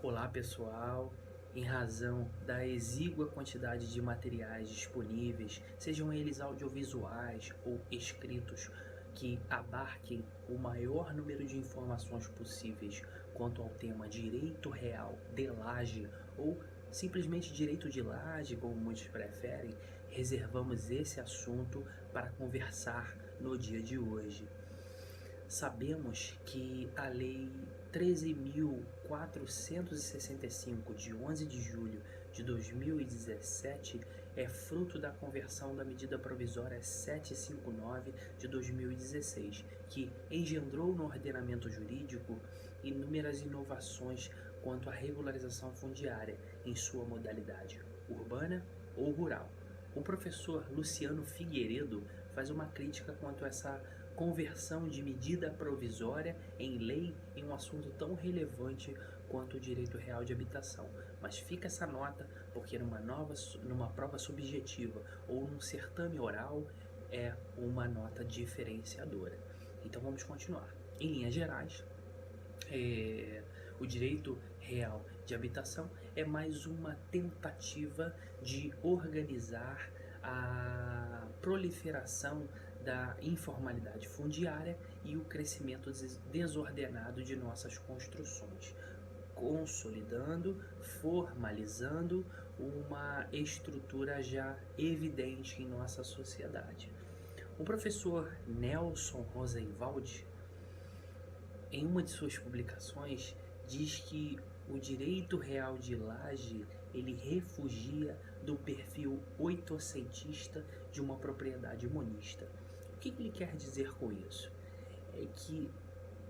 Olá pessoal, em razão da exígua quantidade de materiais disponíveis, sejam eles audiovisuais ou escritos, que abarquem o maior número de informações possíveis quanto ao tema direito real de laje ou simplesmente direito de laje, como muitos preferem, reservamos esse assunto para conversar no dia de hoje. Sabemos que a Lei 13.465, de 11 de julho de 2017, é fruto da conversão da medida provisória 759 de 2016, que engendrou no ordenamento jurídico inúmeras inovações quanto à regularização fundiária em sua modalidade urbana ou rural. O professor Luciano Figueiredo faz uma crítica quanto a essa conversão de medida provisória em lei em um assunto tão relevante quanto o direito real de habitação. Mas fica essa nota porque numa prova subjetiva ou num certame oral é uma nota diferenciadora. Então vamos continuar. Em linhas gerais, o direito real de habitação é mais uma tentativa de organizar a proliferação da informalidade fundiária e o crescimento desordenado de nossas construções, consolidando, formalizando uma estrutura já evidente em nossa sociedade. O professor Nelson Rosenwald, em uma de suas publicações, diz que o direito real de laje ele refugia do perfil oitocentista de uma propriedade monista. O que ele quer dizer com isso? É que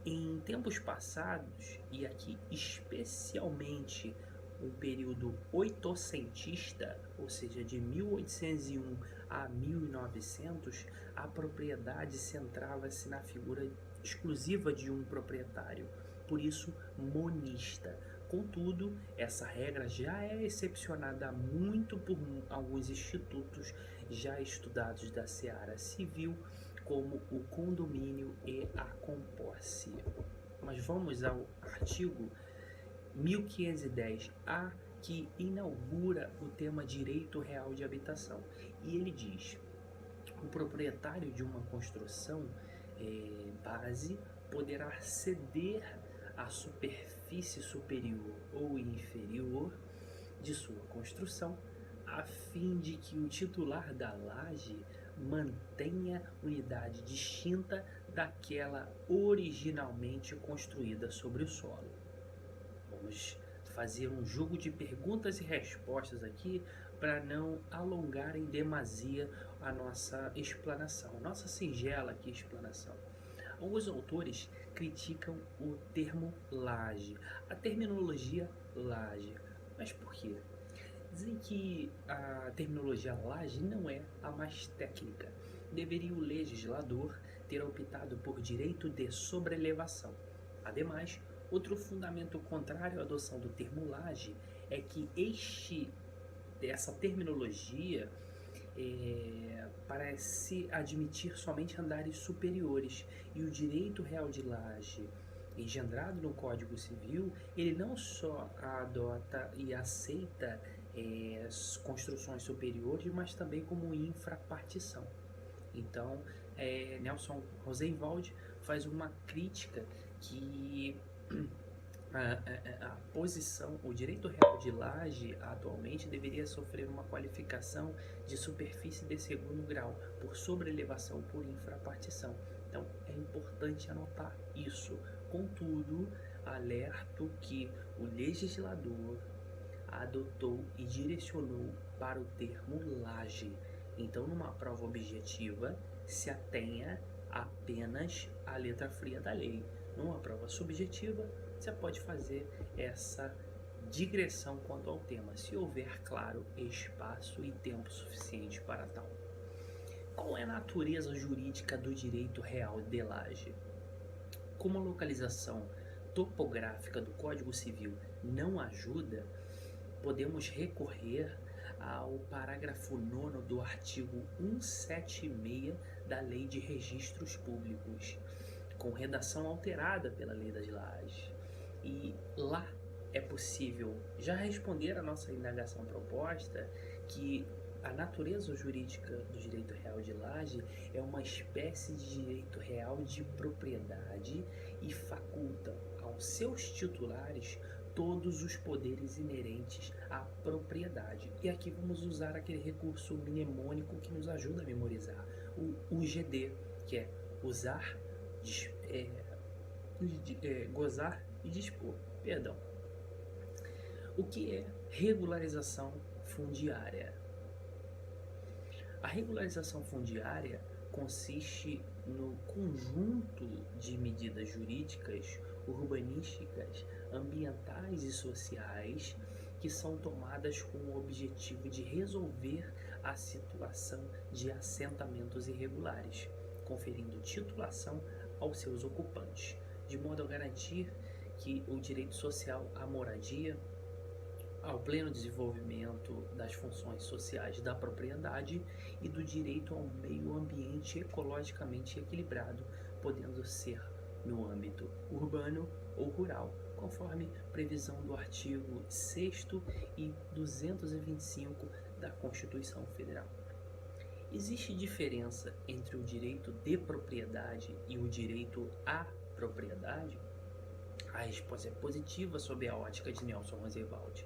em tempos passados, e aqui especialmente um período oitocentista, ou seja, de 1801 a 1900, a propriedade centrava-se na figura exclusiva de um proprietário, por isso monista. Contudo, essa regra já é excepcionada muito por alguns institutos já estudados da seara civil, como o condomínio e a composse. Mas vamos ao artigo 1510-A, que inaugura o tema direito real de habitação. E ele diz: o proprietário de uma construção base poderá ceder a superfície superior ou inferior de sua construção, a fim de que o titular da laje mantenha unidade distinta daquela originalmente construída sobre o solo. Vamos fazer um jogo de perguntas e respostas aqui para não alongar em demasia a nossa explanação, nossa singela aqui explanação. Alguns autores criticam o termo laje, a terminologia laje. Mas por quê? Dizem que a terminologia laje não é a mais técnica. Deveria o legislador ter optado por direito de sobrelevação. Ademais, outro fundamento contrário à adoção do termo laje é que essa terminologia parece admitir somente andares superiores, e o direito real de laje engendrado no Código Civil, ele não só adota e aceita construções superiores, mas também como infrapartição. Então, Nelson Rosenwald faz uma crítica que a posição, o direito real de laje atualmente deveria sofrer uma qualificação de superfície de segundo grau por sobrelevação por infrapartição. Então é importante anotar isso. Contudo, alerto que o legislador adotou e direcionou para o termo laje. Então, numa prova objetiva, se atenha apenas à letra fria da lei. Numa prova subjetiva, você pode fazer essa digressão quanto ao tema, se houver, claro, espaço e tempo suficiente para tal. Qual é a natureza jurídica do direito real de laje? Como a localização topográfica do Código Civil não ajuda, podemos recorrer ao parágrafo 9º do artigo 176 da Lei de Registros Públicos, com redação alterada pela Lei das Lajes. E lá é possível já responder à nossa indagação proposta que a natureza jurídica do direito real de laje é uma espécie de direito real de propriedade e faculta aos seus titulares todos os poderes inerentes à propriedade. E aqui vamos usar aquele recurso mnemônico que nos ajuda a memorizar, o UGD, que é usar, gozar e dispor. Perdão. O que é regularização fundiária? A regularização fundiária consiste no conjunto de medidas jurídicas, urbanísticas, ambientais e sociais que são tomadas com o objetivo de resolver a situação de assentamentos irregulares, conferindo titulação aos seus ocupantes, de modo a garantir que o direito social à moradia, ao pleno desenvolvimento das funções sociais da propriedade e do direito ao meio ambiente ecologicamente equilibrado, podendo ser no âmbito urbano ou rural, conforme previsão do artigo 6º e 225 da Constituição Federal. Existe diferença entre o direito de propriedade e o direito à propriedade? A resposta é positiva sob a ótica de Nelson Roosevelt.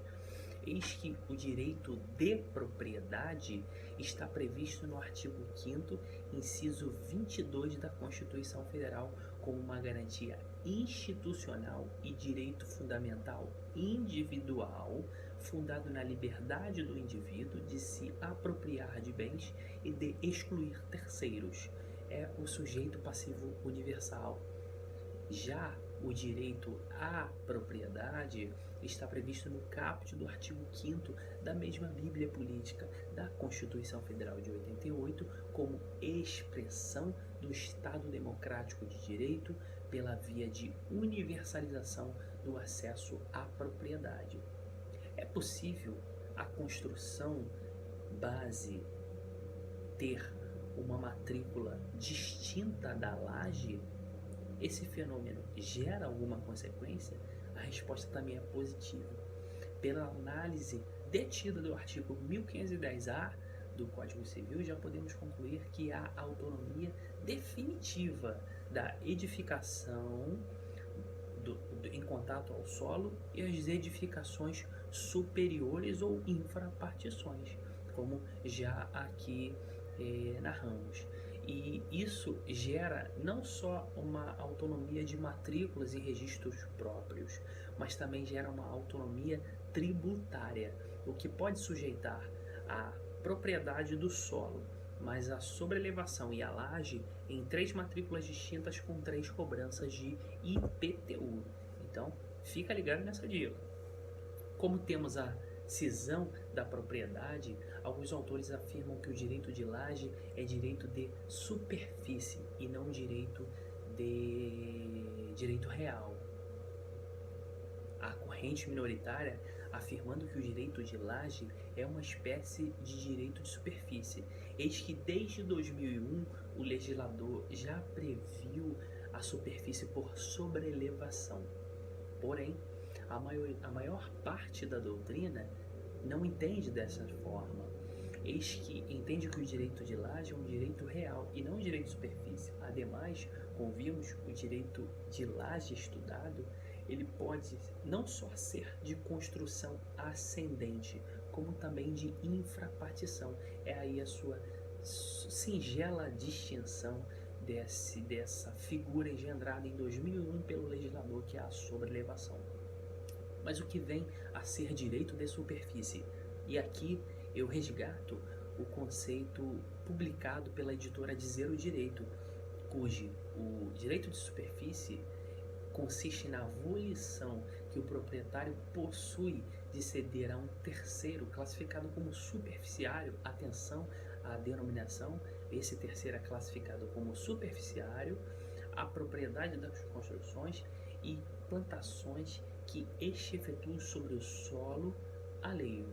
Eis que o direito de propriedade está previsto no artigo 5º, inciso 22 da Constituição Federal, como uma garantia institucional e direito fundamental individual, fundado na liberdade do indivíduo de se apropriar de bens e de excluir terceiros. É o sujeito passivo universal. Já o direito à propriedade está previsto no caput do artigo 5º da mesma Bíblia Política da Constituição Federal de 88, como expressão do Estado Democrático de Direito pela via de universalização do acesso à propriedade. É possível a construção base ter uma matrícula distinta da laje? Esse fenômeno gera alguma consequência? A resposta também é positiva. Pela análise detida do artigo 1510-A do Código Civil, já podemos concluir que há autonomia definitiva da edificação em contato ao solo e as edificações superiores ou infrapartições, como já aqui narramos. E isso gera não só uma autonomia de matrículas e registros próprios, mas também gera uma autonomia tributária, o que pode sujeitar a propriedade do solo, mas a sobrelevação e a laje em 3 matrículas distintas com 3 cobranças de IPTU. Então, fica ligado nessa dica. Como temos a cisão da propriedade, alguns autores afirmam que o direito de laje é direito de superfície e não direito real. A corrente minoritária afirmando que o direito de laje é uma espécie de direito de superfície. Eis que desde 2001 o legislador já previu a superfície por sobrelevação. Porém, a maior parte da doutrina não entende dessa forma. Eis que entende que o direito de laje é um direito real e não um direito de superfície. Ademais, como vimos, o direito de laje estudado, ele pode não só ser de construção ascendente, como também de infrapartição. É aí a sua singela distinção dessa figura engendrada em 2001 pelo legislador, que é a sobrelevação. Mas o que vem a ser direito de superfície? E aqui eu resgato o conceito publicado pela editora Dizer o Direito, cujo o direito de superfície consiste na volição que o proprietário possui de ceder a um terceiro classificado como superficiário, atenção à denominação, esse terceiro é classificado como superficiário, a propriedade das construções e plantações que este efetua sobre o solo alheio.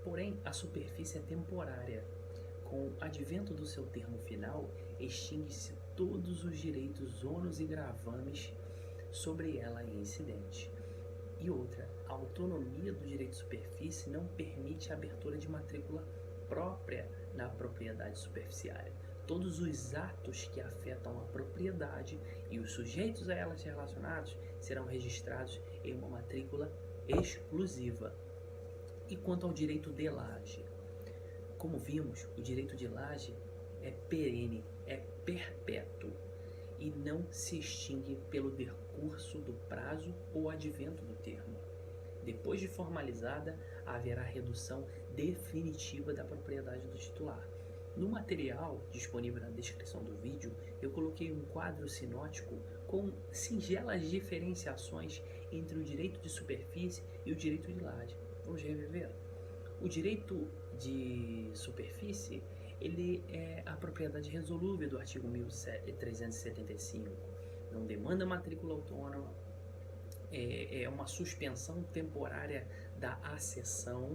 Porém, a superfície é temporária. Com o advento do seu termo final, extingue-se todos os direitos, ônus e gravames sobre ela incidente. E outra, a autonomia do direito de superfície não permite a abertura de matrícula própria na propriedade superficiária. Todos os atos que afetam a propriedade e os sujeitos a elas relacionados serão registrados em uma matrícula exclusiva. E quanto ao direito de laje? Como vimos, o direito de laje é perene, é perpétuo e não se extingue pelo decurso do prazo ou advento do termo. Depois de formalizada, haverá redução definitiva da propriedade do titular. No material disponível na descrição do vídeo, eu coloquei um quadro sinótico com singelas diferenciações entre o direito de superfície e o direito de laje. Vamos reviver? O direito de superfície, ele é a propriedade resolúvel do artigo 1375. Não demanda matrícula autônoma, é uma suspensão temporária da acessão,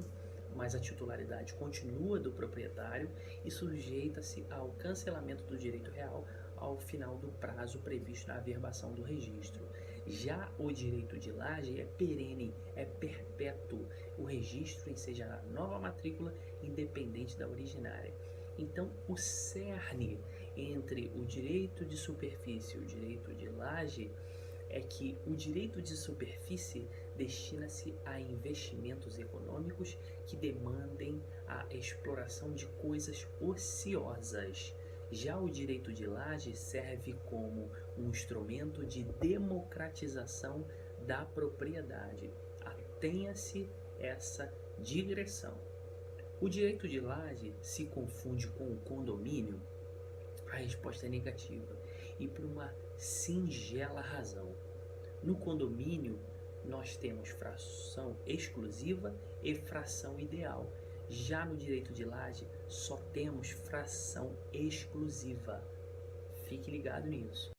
mas a titularidade continua do proprietário e sujeita-se ao cancelamento do direito real ao final do prazo previsto na averbação do registro. Já o direito de laje é perene, é perpétuo. O registro enseja a nova matrícula independente da originária. Então, o cerne entre o direito de superfície e o direito de laje é que o direito de superfície destina-se a investimentos econômicos que demandem a exploração de coisas ociosas. Já o direito de laje serve como um instrumento de democratização da propriedade. Atenha-se essa digressão. O direito de laje se confunde com o condomínio? A resposta é negativa, e por uma singela razão. No condomínio, nós temos fração exclusiva e fração ideal. Já no direito de laje, só temos fração exclusiva. Fique ligado nisso.